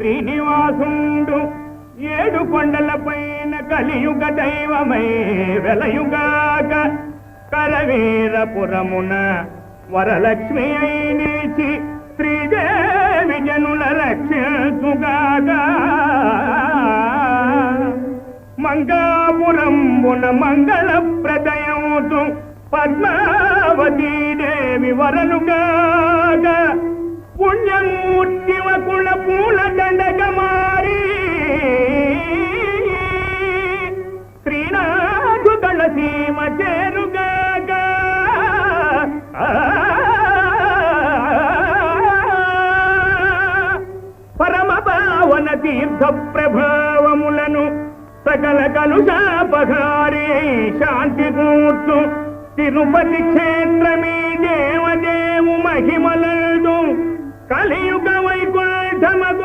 శ్రీనివాసుండు ఏడు కొండల పైన కలియుగ దైవమై వెలయుగాక కరవీరపురమున వరలక్ష్మి అయి నిలిచి శ్రీదేవి జనుల రక్షించుగాక మంగాపురంబున మంగళ ప్రదయముతు పద్మావతీ దేవి వరలుగాక పుణ్యమూర్తివ కుల పూల దండక మారి శ్రీనాథు కళసీమ చేరుగాక పరమ పావన తీర్థ ప్రభావములను సకల కలుషాపహారి శాంతి కూర్చు తిరుపతి క్షేత్రమీ దేవదేవు మహిమలందు కలియుగ వైకుంఠమగు